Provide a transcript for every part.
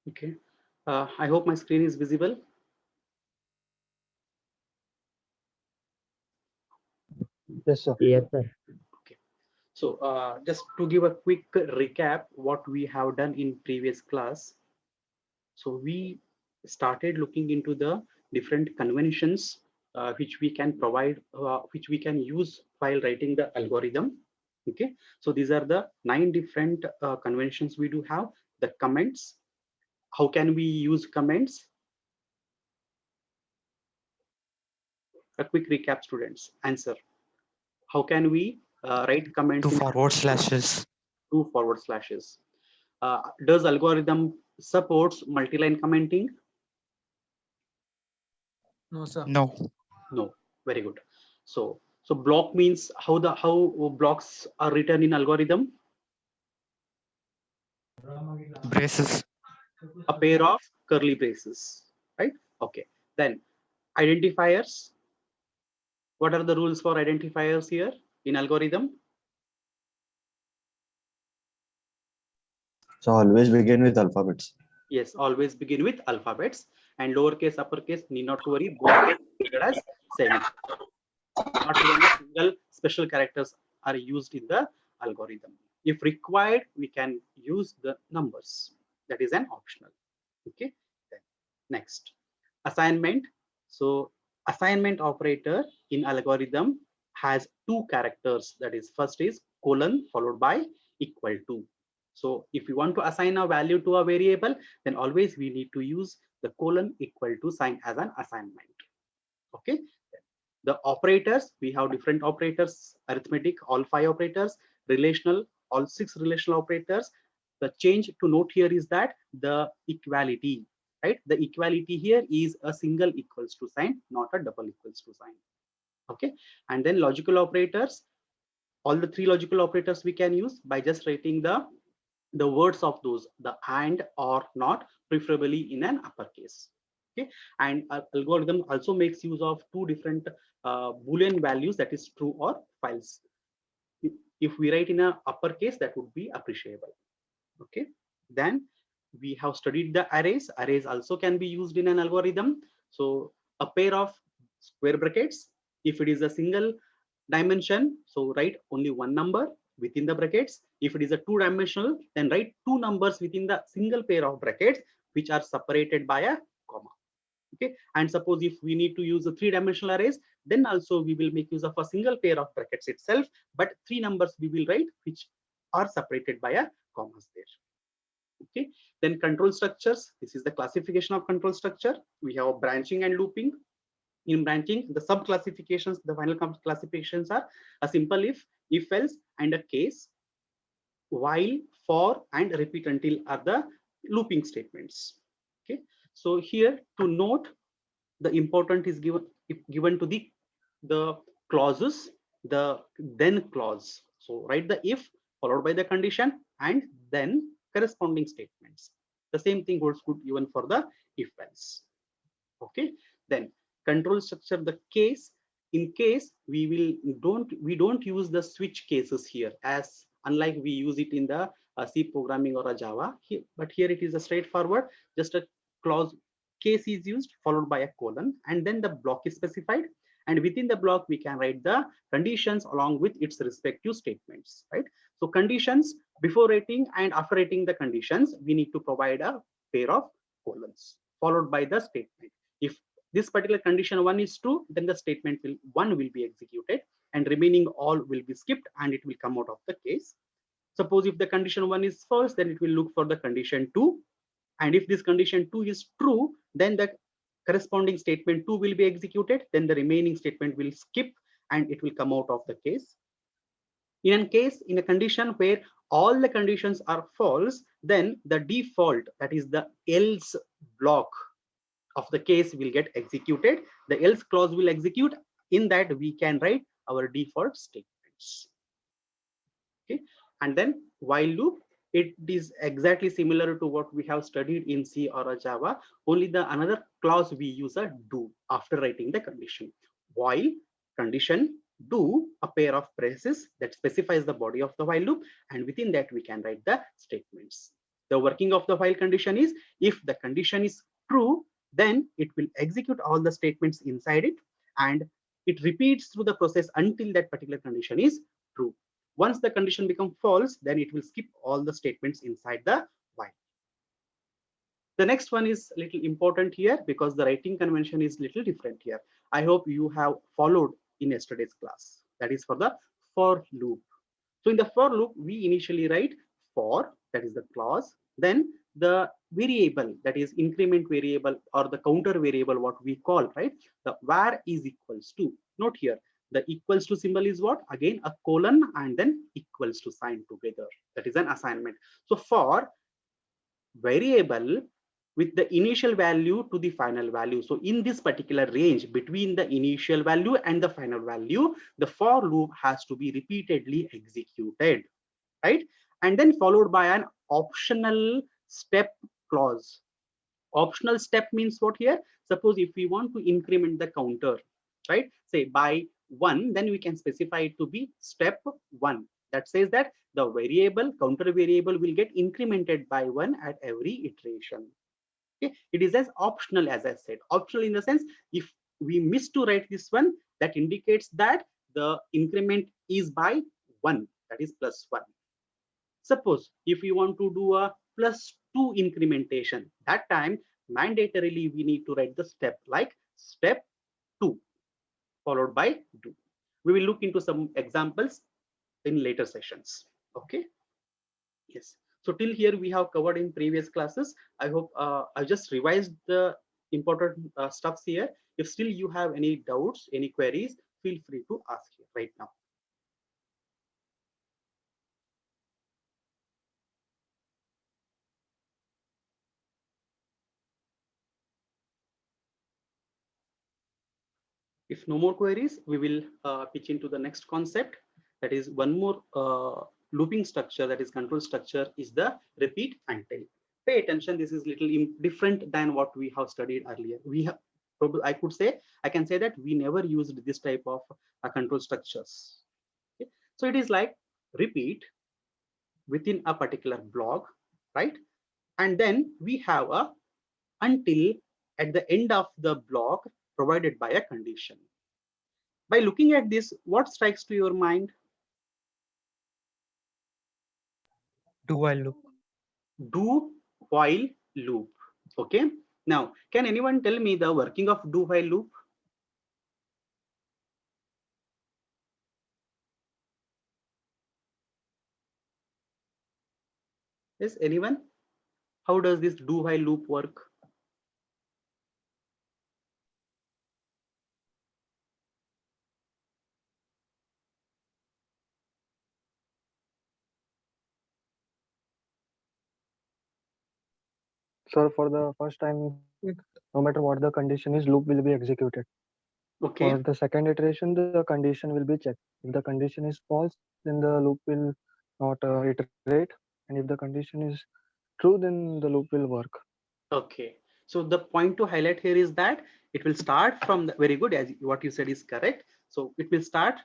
Okay. I hope my screen is visible. Yes, sir. Yes, sir. Okay. So just to give a quick recap, what we have done in previous class. So we started looking into the different conventions which we can provide, which we can use while writing the algorithm. Okay. So these are the 9 different conventions we do have. The comments. How can we use comments? A quick recap, students. Answer. How can we write comments Two in forward slashes. two forward slashes? Does algorithm supports multi-line commenting? No, sir. No. No. Very good. So block means how blocks are written in algorithm. Braces. A pair of curly braces, right? Okay. Then identifiers. What are the rules for identifiers here in algorithm? So always begin with alphabets. Yes, always begin with alphabets, and lowercase, uppercase, need not to worry, both are treated as same. Not even a single special characters are used in the algorithm. If required, we can use the numbers. That is an optional. Okay. Then next, assignment. So assignment operator in algorithm has 2 characters. That is, first is colon followed by equal to. So if you want to assign a value to a variable, then always we need to use the colon equal to sign as an assignment. Okay. The operators, we have different operators: arithmetic, all 5 operators; relational, all 6 relational operators. The change to note here is that the equality, right? The equality here is a single equals to sign, not a double equals to sign. Okay. And then logical operators, all the 3 logical operators we can use by just writing the words of those, the and, or, not, preferably in an uppercase. Okay. And algorithm also makes use of 2 different boolean values, that is true or false. If we write in a uppercase, that would be appreciable. Okay. Then we have studied the arrays. Arrays also can be used in an algorithm. So a pair of square brackets, if it is a single dimension, so write only one number within the brackets. If it is a 2-dimensional, then write 2 numbers within the single pair of brackets which are separated by a comma. Okay. And suppose if we need to use a 3-dimensional arrays, then also we will make use of a single pair of brackets itself, but 3 numbers we will write which are separated by a commas there. Okay. Then control structures. This is the classification of control structure. We have branching and looping. In branching, the sub classifications, the final classifications are a simple if else, and a case, while, for, and repeat until are the looping statements. Okay. So here to note, the important is given to the clauses, the then clause. So write the if followed by the condition and then corresponding statements. The same thing holds good even for the if else. Okay. Then control structure, the case. In case, we don't use the switch cases here, as unlike we use it in the C programming or a Java. But here it is a straightforward, just a clause case is used followed by a colon, and then the block is specified, and within the block we can write the conditions along with its respective statements, right? So conditions, before writing and after writing the conditions, we need to provide a pair of colons followed by the statement. If this particular condition 1 is true, then the statement 1 will be executed, and remaining all will be skipped and it will come out of the case. Suppose if the condition 1 is false, then it will look for the condition 2, and if this condition 2 is true, then the corresponding statement 2 will be executed, then the remaining statement will skip and it will come out of the case. In a case, in a condition where all the conditions are false, then the default, that is the else block of the case, will get executed. The else clause will execute. In that, we can write our default statements. Okay. And then while loop, it is exactly similar to what we have studied in C or a Java. Only the another clause we use a do after writing the condition. While condition do, a pair of braces that specifies the body of the while loop, and within that we can write the statements. The working of the while condition is, if the condition is true, then it will execute all the statements inside it, and it repeats through the process until that particular condition is true. Once the condition becomes false, then it will skip all the statements inside the while. The next one is a little important here because the writing convention is little different here. I hope you have followed in yesterday's class. That is for the for loop. So in the for loop, we initially write for, that is the clause, then the variable, that is increment variable or the counter variable, what we call, right? The var is equals to. Note here, the equals to symbol is what? Again, a colon and then equals to sign together. That is an assignment. So for variable with the initial value to the final value. So in this particular range between the initial value and the final value, the for loop has to be repeatedly executed, right? And then followed by an optional step clause. Optional step means what here? Suppose if we want to increment the counter, right? Say by 1, then we can specify it to be step 1. That says that the variable, counter variable will get incremented by 1 at every iteration. Okay, it is as optional, as I said. Optional in the sense, if we miss to write this one, that indicates that the increment is by 1, that is plus 1. Suppose if we want to do a plus 2 incrementation, that time mandatorily we need to write the step like step 2 followed by do. We will look into some examples in later sessions. Okay. Yes. So till here we have covered in previous classes. I hope I just revised the important stuffs here. If still you have any doubts, any queries, feel free to ask here right now. If no more queries, we will pitch into the next concept. That is one more looping structure, that is control structure, is the repeat until. Pay attention, this is little different than what we have studied earlier. We have probably, I can say that we never used this type of control structures. Okay? So it is like repeat within a particular block, right? And then we have a until at the end of the block provided by a condition. By looking at this, what strikes to your mind? Do while loop. Do while loop. Okay. Now, can anyone tell me the working of do while loop? Yes, anyone? How does this do while loop work? So for the first time, no matter what the condition is, loop will be executed. Okay. For the second iteration, the condition will be checked. If the condition is false, then the loop will not iterate. And if the condition is true, then the loop will work. Okay. So the point to highlight here is that it will start from the, very good, as what you said is correct. So it will start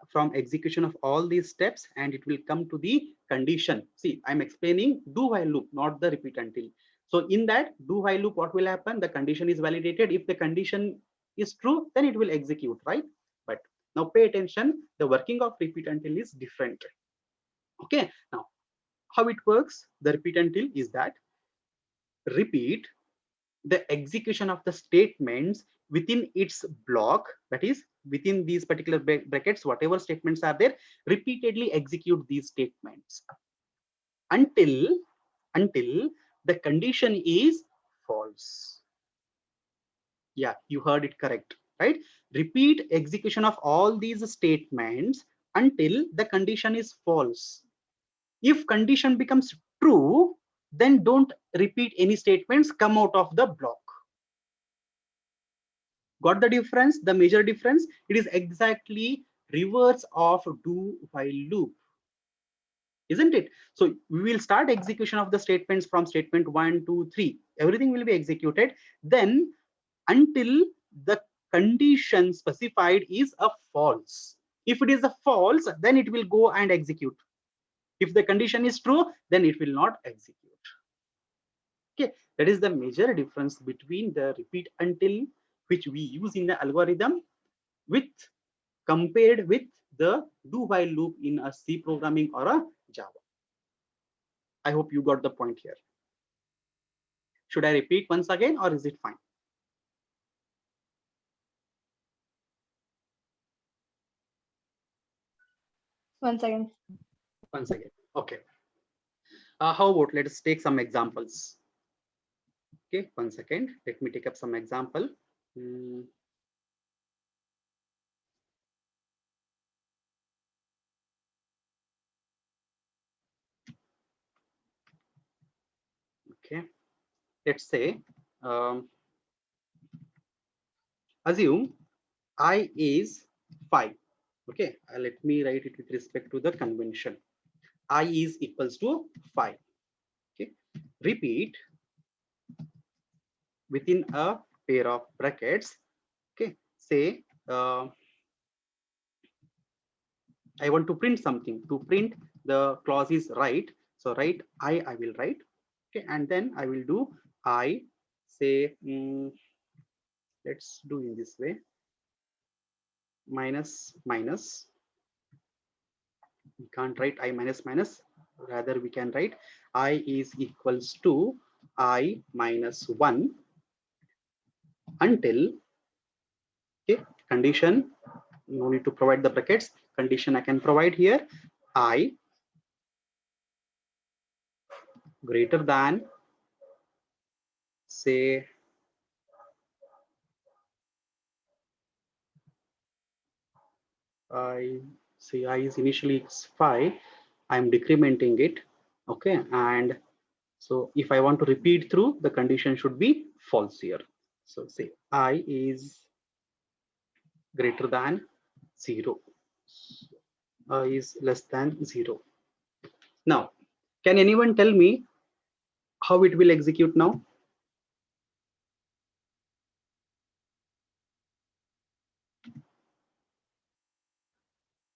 from execution of all these steps and it will come to the condition. See, I'm explaining do while loop, not the repeat until. So in that do while loop, what will happen? The condition is validated. If the condition is true, then it will execute, right? But now pay attention, the working of repeat until is different. Okay, now how it works, the repeat until is that repeat the execution of the statements within its block, that is within these particular brackets, whatever statements are there, repeatedly execute these statements until the condition is false. Yeah, you heard it correct, right? Repeat execution of all these statements until the condition is false. If condition becomes true, then don't repeat any statements, come out of the block. Got the difference? The major difference? It is exactly reverse of do while loop, isn't it? So we will start execution of the statements from statement 1, 2, 3. Everything will be executed. Then until the condition specified is a false. If it is a false, then it will go and execute. If the condition is true, then it will not execute. Okay, that is the major difference between the repeat until which we use in the algorithm with compared with the do while loop in a C programming or a Java. I hope you got the point here. Should I repeat once again or is it fine? Once again. Once again. Okay. How about let's take some examples. Okay, 1 second. Let me take up some example. Okay, let's say assume I is 5. Okay, let me write it with respect to the convention. I is equals to 5. Okay, repeat within a pair of brackets. Okay, say I want to print something. To print the clause is write. So write I will write. Okay, and then I will do I say let's do in this way minus minus. We can't write I minus minus, rather we can write I is equals to I minus 1 until, okay, condition, no need to provide the brackets, condition I can provide here, I greater than say I say I is initially 5, I'm decrementing it. Okay, and so if I want to repeat through, the condition should be false here. So say I is greater than 0, is less than 0. Now, can anyone tell me how it will execute now?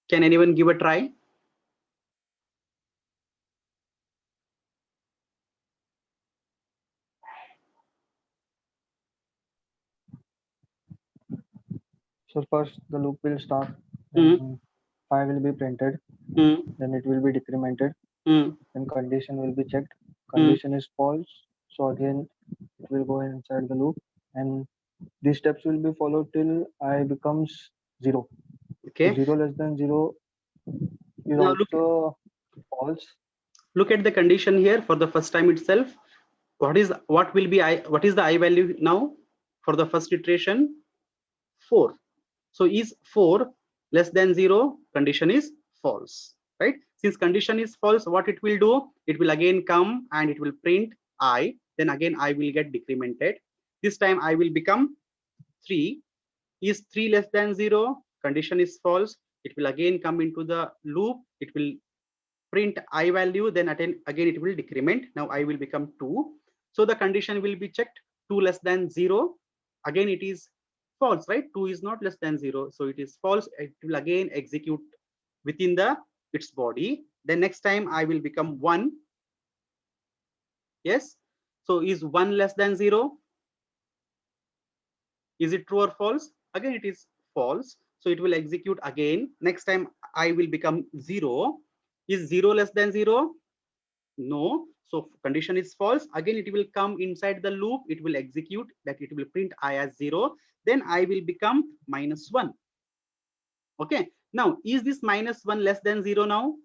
Can anyone give a try? So first the loop will start, Mm, then 5 will be printed, mm, then it will be decremented, mm, then condition will be checked. Condition is false, so again it will go inside the loop, and these steps will be followed till I becomes 0. So okay. 0 less than 0 is Now also false. look at the condition here for the first time itself. What is the I value now for the first iteration? 4. So is 4 less than 0? Condition is false, right? Since condition is false, what it will do? It will again come and it will print I. Then again I will get decremented. This time I will become 3. Is 3 less than 0? Condition is false. It will again come into the loop. It will print I value. Then again it will decrement. Now I will become 2. So the condition will be checked. 2 less than 0. Again it is false, right? 2 is not less than 0. So it is false. It will again execute within its body. Then next time I will become 1. Yes. So is 1 less than 0? Is it true or false? Again it is false. So it will execute again. Next time I will become 0. Is 0 less than 0? No. So condition is false. Again it will come inside the loop. It will execute that, it will print I as 0. Then I will become minus 1. Okay. Now is this minus 1 less than 0 now?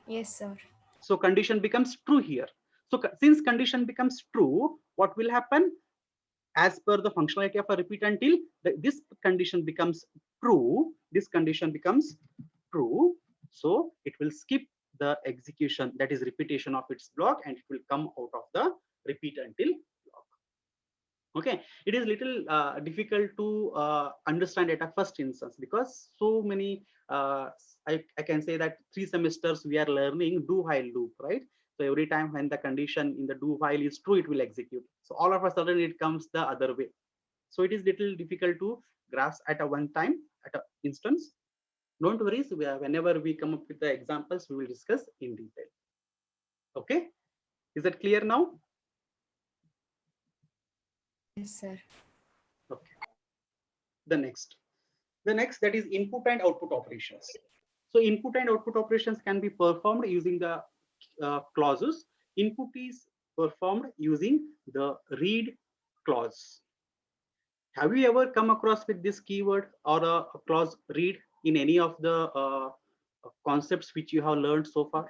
Yes, sir. So condition becomes true here. So since condition becomes true, what will happen? As per the functionality of a repeat until, this condition becomes true. This condition becomes true. So it will skip the execution, that is repetition of its block, and it will come out of the repeat until block. Okay, it is little difficult to understand at a first instance, because so many I can say that 3 semesters we are learning do while loop, right? So every time when the condition in the do while is true, it will execute. So all of a sudden it comes the other way. So it is little difficult to grasp at a one time, at a instance. Don't worry, so whenever we come up with the examples, we will discuss in detail. Okay. Is that clear now? Yes, sir. Okay. The next that is input and output operations. So input and output operations can be performed using the clauses. Input is performed using the read clause. Have you ever come across with this keyword or a clause read in any of the concepts which you have learned so far?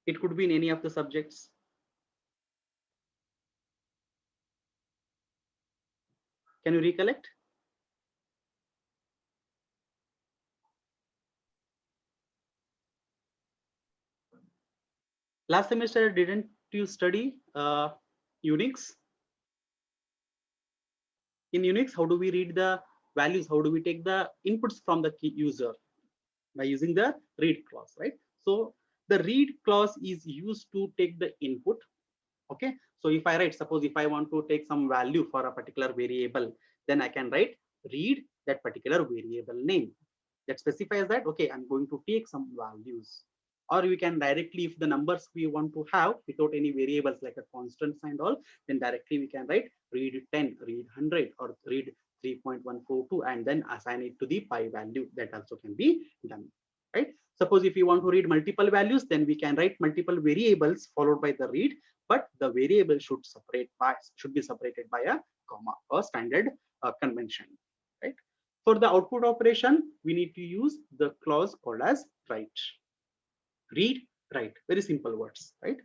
It could be in any of the subjects. Can you recollect? Last semester, didn't you study Unix? In Unix, how do we read the values? How do we take the inputs from the key user? By using the read clause, right? So the read clause is used to take the input. Okay, so if I write, suppose if I want to take some value for a particular variable, then I can write read that particular variable name that specifies that, okay, I'm going to take some values. Or we can directly, if the numbers we want to have without any variables like a constants and all, then directly we can write read 10, read 100, or read 3.142, and then assign it to the pi value. That also can be done, right? Suppose if you want to read multiple values, then we can write multiple variables followed by the read, but the variable should be separated by a comma, or standard convention, right? For the output operation, we need to use the clause called as write. Read, write, very simple words, right?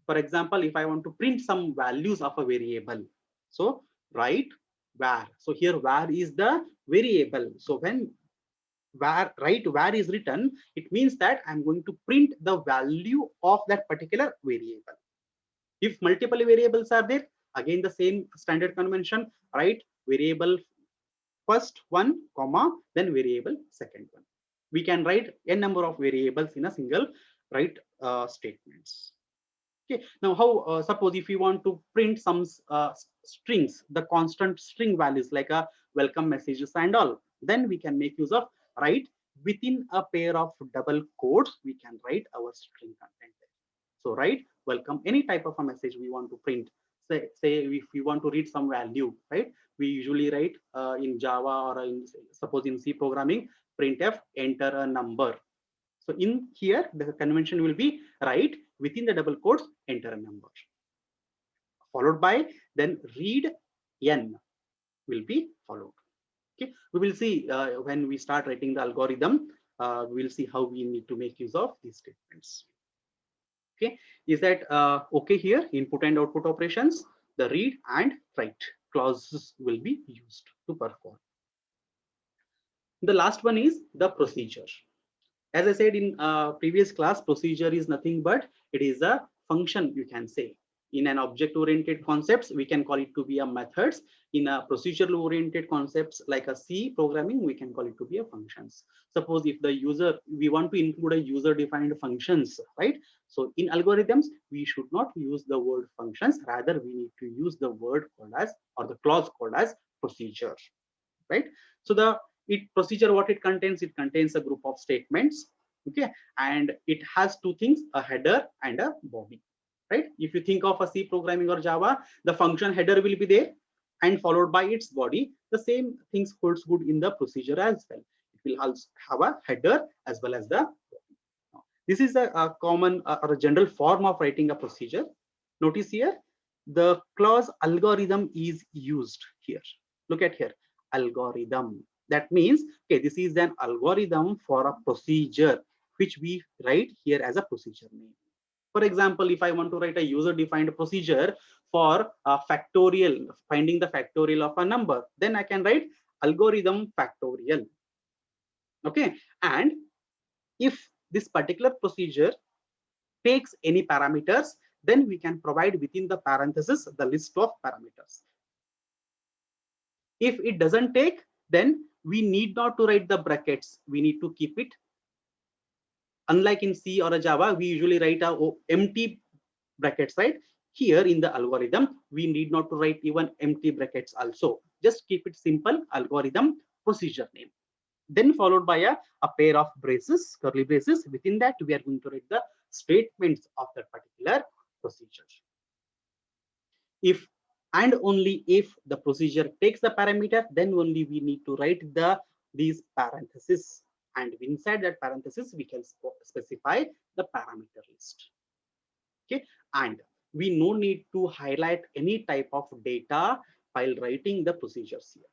For example, if I want to print some values of a variable, so write var. So here var is the variable. So when write var is written, it means that I'm going to print the value of that particular variable. If multiple variables are there, again the same standard convention, write variable first one comma, then variable second one. We can write n number of variables in a single write statements. Okay, now how suppose if you want to print some strings, the constant string values like a welcome messages and all, then we can make use of write within a pair of double quotes. We can write our string content there. So write welcome, any type of a message we want to print. Say if we want to read some value, right? We usually write in Java or suppose in C programming, printf enter a number. So in here, the convention will be write within the double quotes, enter a number, followed by then read n will be followed. Okay, we will see when we start writing the algorithm, we will see how we need to make use of these statements. Okay, is that okay here? Input and output operations, the read and write clauses will be used to perform. The last one is the procedure. As I said in previous class, procedure is nothing but it is a function, you can say. In an object-oriented concepts, we can call it to be a methods. In a procedural-oriented concepts like a C programming, we can call it to be a functions. Suppose if the user, we want to include a user-defined functions, right? So in algorithms, we should not use the word functions. Rather, we need to use the word called as, or the clause called as procedure, right? So the procedure, what it contains a group of statements, okay, and it has two things, a header and a body, right? If you think of a C programming or Java, the function header will be there and followed by its body. The same things holds good in the procedure as well. It will also have a header as well as the body. This is a common or a general form of writing a procedure. Notice here the clause algorithm is used here. Look at here, algorithm. That means, okay, this is an algorithm for a procedure which we write here as a procedure name. For example, if I want to write a user-defined procedure for factorial, finding the factorial of a number, then I can write algorithm factorial. Okay, and if this particular procedure takes any parameters, then we can provide within the parentheses the list of parameters. If it doesn't take, then we need not to write the brackets. We need to keep it. Unlike in C or a Java, we usually write a empty brackets, right? Here in the algorithm, we need not to write even empty brackets also. Just keep it simple, algorithm procedure name. then followed by a pair of braces, curly braces. Within that, we are going to write the statements of that particular procedure. If and only if the procedure takes the parameter, then only we need to write these parentheses, and inside that parenthesis we can specify the parameter list. Okay, and we no need to highlight any type of data while writing the procedures here,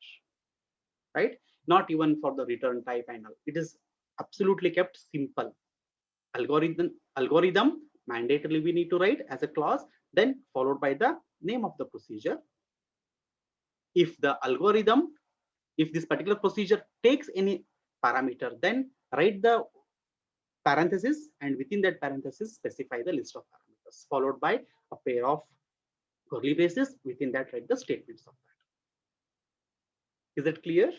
right? Not even for the return type and all. It is absolutely kept simple. Algorithm mandatorily we need to write as a clause, then followed by the name of the procedure. If this particular procedure takes any parameter, then write the parenthesis, and within that parenthesis specify the list of parameters, followed by a pair of curly braces. Within that, write the statements of that. Is it clear?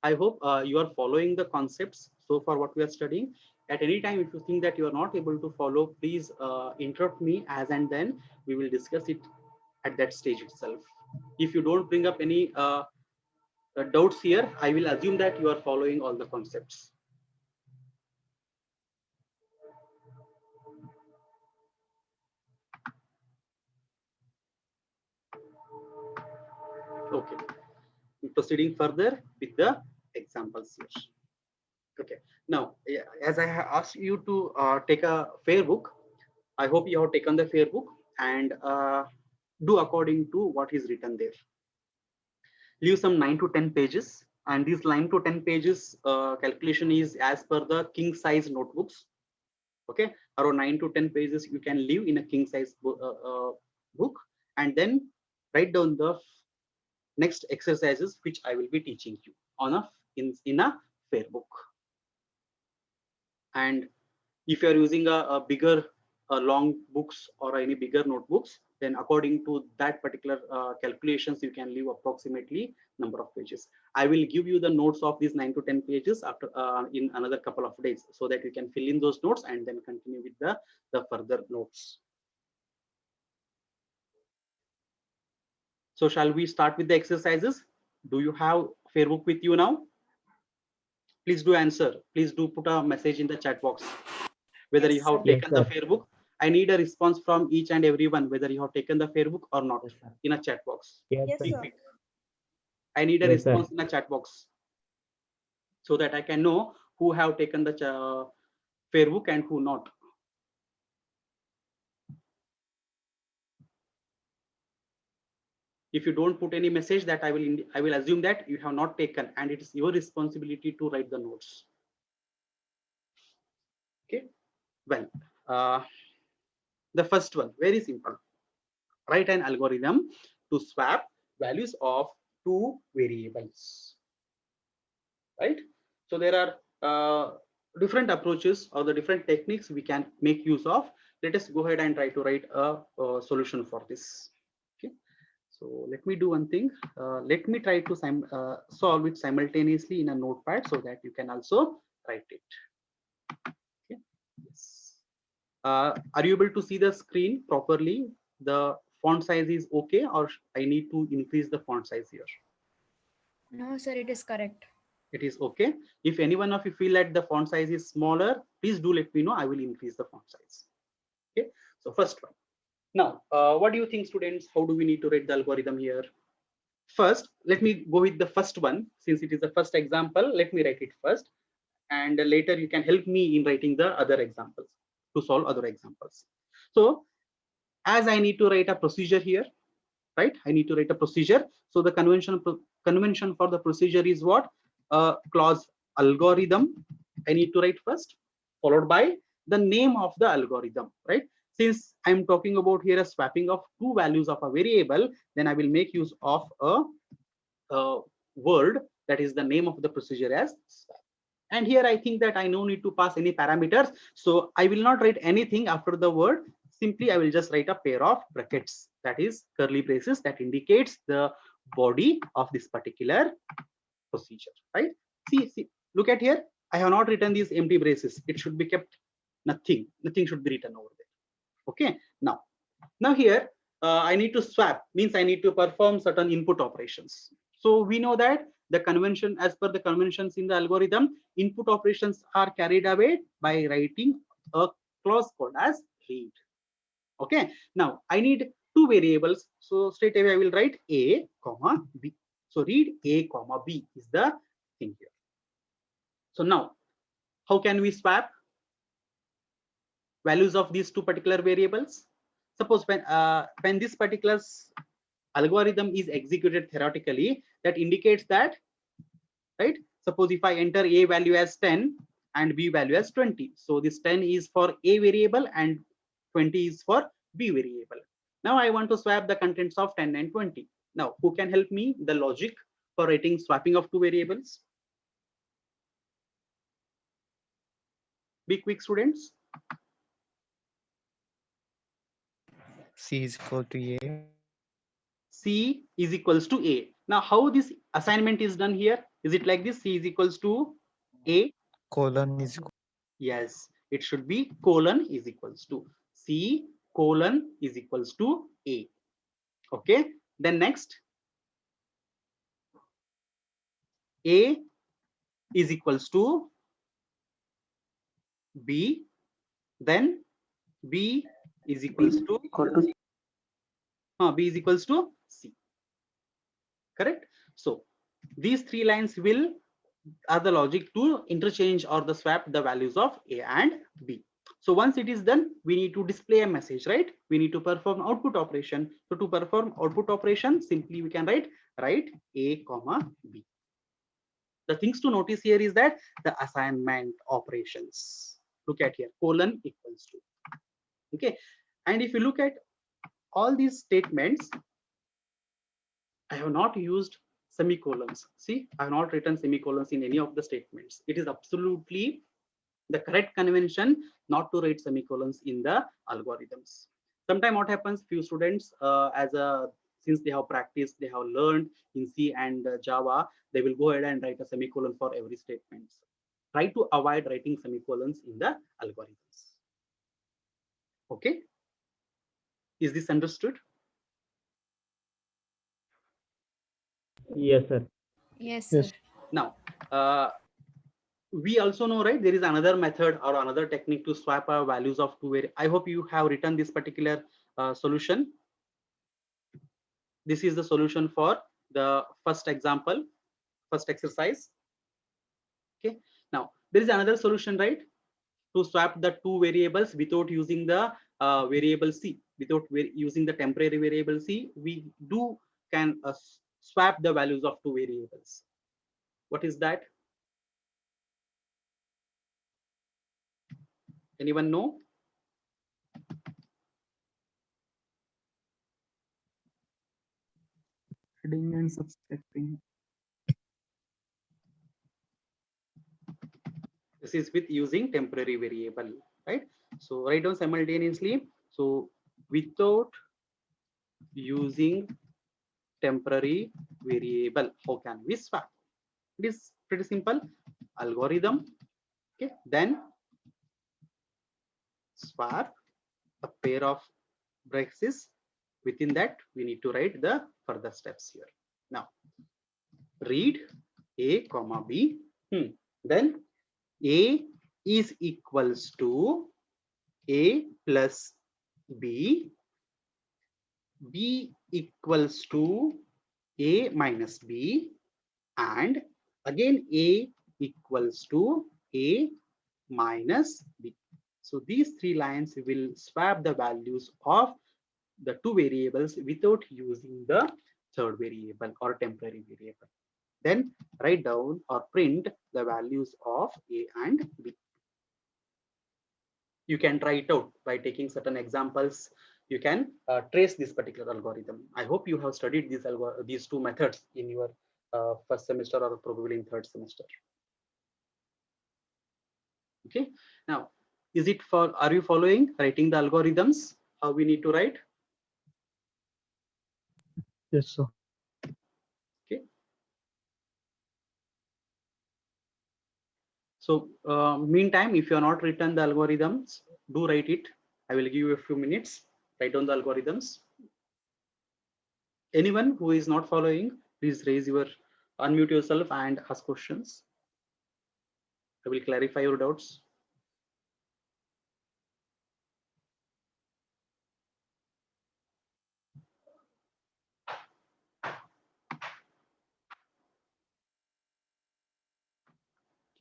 I hope you are following the concepts so far what we are studying. At any time, if you think that you are not able to follow, please interrupt me, as and then we will discuss it at that stage itself. If you don't bring up any doubts here, I will assume that you are following all the concepts. Okay, proceeding further with the examples here. Okay, now as I have asked you to take a fair book, I hope you have taken the fair book and do according to what is written there. Leave some 9 to 10 pages, and these 9 to 10 pages calculation is as per the king size notebooks. Okay, around 9 to 10 pages you can leave in a king size book, and then write down the next exercises which I will be teaching you on in a fair book. And if you are using a bigger long books or any bigger notebooks, then according to that particular calculations, you can leave approximately number of pages. I will give you the notes of these 9 to 10 pages after in another couple of days, so that you can fill in those notes and then continue with the further notes. So shall we start with the exercises? Do you have fair book with you now? Please do answer. Please do put a message in the chat box whether Yes, you have sir. taken the fair book. I need a response from each and everyone whether you have taken the fair book or not in a chat box. Yes, Be sir. quick. I need a response in a chat box so that I can know who have taken the fair book and who not. If you don't put any message, that I will assume that you have not taken, and it is your responsibility to write the notes. Okay, well, the first one, very simple. Write an algorithm to swap values of two variables, right? So there are different approaches or the different techniques we can make use of. Let us go ahead and try to write a solution for this. Okay, so let me do one thing. Let me try to solve it simultaneously in a notepad so that you can also write it. Okay. Yes. Are you able to see the screen properly? The font size is okay, or I need to increase the font size here? No, sir, it is correct. It is okay. If any one of you feel that the font size is smaller, please do let me know. I will increase the font size. Okay, so first one. Now, what do you think, students? How do we need to write the algorithm here? First, let me go with the first one. Since it is the first example, let me write it first. And later you can help me in writing the other examples to solve other examples. So as I need to write a procedure here, right? I need to write a procedure. So the convention for the procedure is what? Clause algorithm. I need to write first, followed by the name of the algorithm, right? Since I'm talking about here a swapping of two values of a variable, then I will make use of a word that is the name of the procedure as swap. And here I think that I no need to pass any parameters. So I will not write anything after the word. Simply, I will just write a pair of brackets, that is curly braces, that indicates the body of this particular procedure, right? See, look at here. I have not written these empty braces. It should be kept nothing should be written over there. Okay, now here I need to swap, means I need to perform certain input operations. So we know that the convention, as per the conventions in the algorithm, input operations are carried away by writing a clause called as read. Okay, now I need two variables, so straight away I will write a comma b. So read a comma b is the thing here. So now how can we swap values of these two particular variables? Suppose when this particular algorithm is executed theoretically, that indicates that, right? Suppose if I enter a value as 10 and b value as 20, so this 10 is for a variable and 20 is for b variable. Now I want to swap the contents of 10 and 20. Now who can help me the logic for writing swapping of two variables? Be quick, students. C is equal to A. C is equals to A. Now how this assignment is done here? Is it like this? C is equals to A. Colon is Yes, it should be colon is equals to C colon is equals to A. Okay, then next A is equals to B, then B is equals to B is equals to C. Correct. So these three lines will are the logic to interchange or the swap the values of A and B. So once it is done, we need to display a message, right? We need to perform output operation. So to perform output operation, simply we can write A comma B. The things to notice here is that the assignment operations. Look at here, colon equals to. Okay, and if you look at all these statements, I have not used semicolons. See, I have not written semicolons in any of the statements. It is absolutely the correct convention not to write semicolons in the algorithms. Sometimes what happens, few students since they have practiced, they have learned in C and Java, they will go ahead and write a semicolon for every statement. Try to avoid writing semicolons in the algorithms. Okay, is this understood? Yes, sir. Yes, sir. Yes. Now we also know, right, there is another method or another technique to swap our values of two variables. I hope you have written this particular solution. This is the solution for the first example, first exercise. Okay, now there is another solution, right, to swap the two variables without using the variable C, without using the temporary variable C. We can swap the values of two variables. What is that? Anyone know? Adding and subtracting. This is with using temporary variable, right? So write down simultaneously. So without using temporary variable, how can we swap? It is pretty simple. Algorithm. Okay, then swap a pair of braces. Within that, we need to write the further steps here. Now, read A comma B. Then A is equals to A plus B. B equals to A minus B, and again A equals to A minus B. So these three lines will swap the values of the two variables without using the third variable or temporary variable. Then write down or print the values of A and B. You can try it out by taking certain examples. You can trace this particular algorithm. I hope you have studied these two methods in your first semester or probably in third semester. Okay, now are you following writing the algorithms, how we need to write? Yes, sir. Okay, so meantime, if you are not written the algorithms, do write it. I will give you a few minutes, write down the algorithms. Anyone who is not following, please raise your unmute yourself and ask questions. I will clarify your doubts.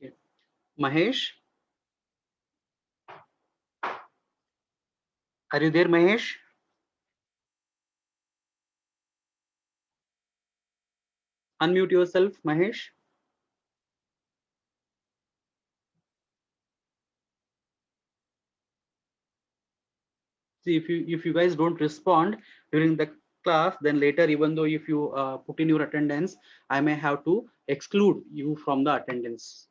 Okay. Mahesh, are you there, Mahesh? Unmute yourself, Mahesh. See, if you guys don't respond during the class, then later, even though if you put in your attendance, I may have to exclude you from the attendance.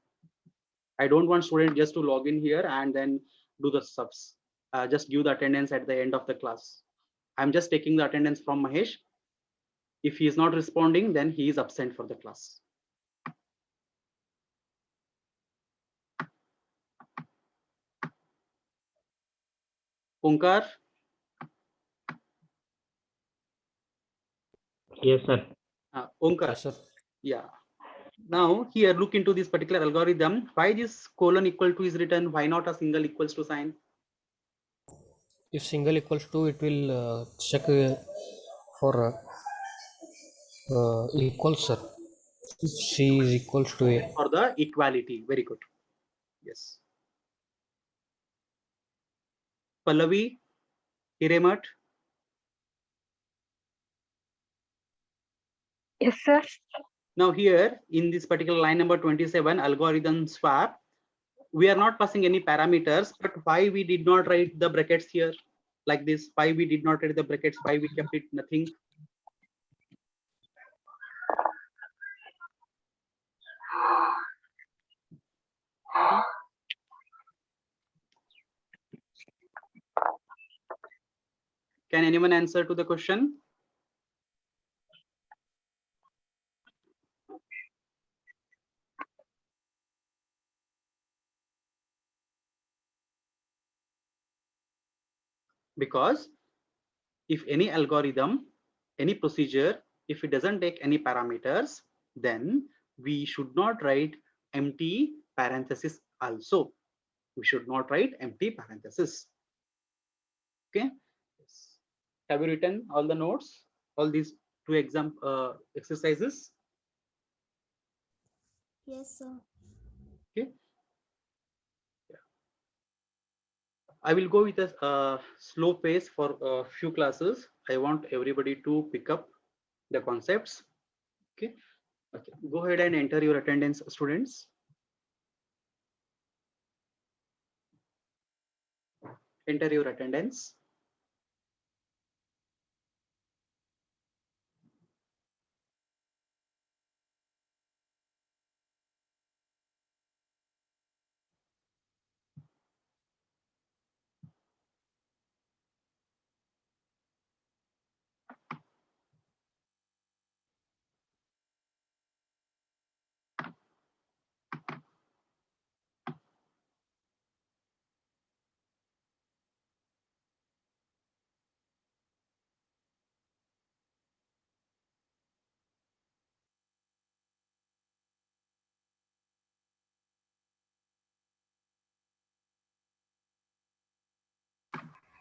I don't want students just to log in here and then do the subs. Just give the attendance at the end of the class. I'm just taking the attendance from Mahesh. If he is not responding, then he is absent for the class. Omkar, Yes, sir. Omkar, Yes, sir. yeah. Now here, look into this particular algorithm. Why this colon equal to is written? Why not a single equals to sign? If single equals to, it will check for equals, sir. If C is equals to A. For the equality. Very good. Yes. Pallavi, Hiremat. Yes, sir. Now here in this particular line number 27, algorithm swap, we are not passing any parameters, but why we did not write the brackets here like this? Why we did not write the brackets? Why we kept it nothing? Can anyone answer to the question? Because if any algorithm, any procedure, if it doesn't take any parameters, then we should not write empty parenthesis also. We should not write empty parenthesis. Okay. Yes. Have you written all the notes, all these two exam exercises? Yes, sir. Okay. Yeah. I will go with a slow pace for a few classes. I want everybody to pick up the concepts. Okay. Okay. Go ahead and enter your attendance, students. Enter your attendance.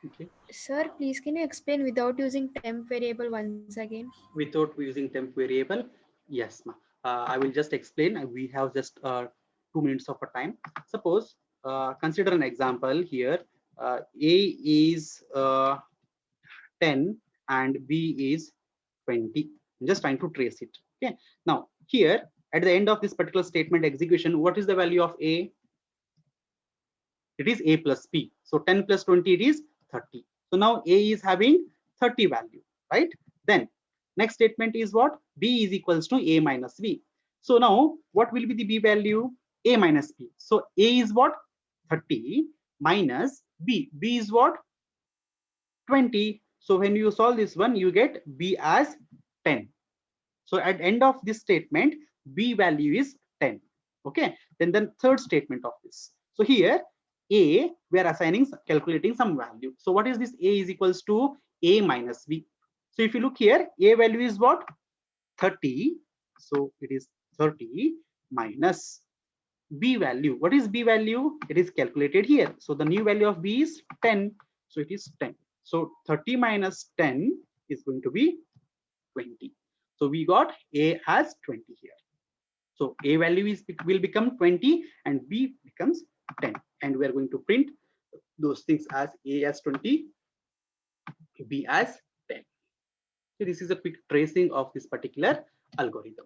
Okay. Sir, please can you explain without using temp variable once again? Without using temp variable, yes, ma. I will just explain. We have just 2 minutes of a time. Suppose consider an example here. A is 10 and B is 20. I'm just trying to trace it. Okay. Now here at the end of this particular statement execution, what is the value of A? It is A plus B. So 10 plus 20, it is 30. So now A is having 30 value, right? Then next statement is what? B is equals to A minus B. So now what will be the B value? A minus B. So A is what? 30 minus B. B is what? 20. So when you solve this one, you get B as 10. So at end of this statement, B value is 10. Okay. Then the third statement of this. So here A, we are assigning, calculating some value. So what is this? A is equals to A minus B. So if you look here, A value is what? 30. So it is 30 minus B value. What is B value? It is calculated here. So the new value of B is 10. So it is 10. So 30 minus 10 is going to be 20. So we got A as 20 here. So A value will become 20 and B becomes 10. And we are going to print those things as A as 20, B as 10. So this is a quick tracing of this particular algorithm.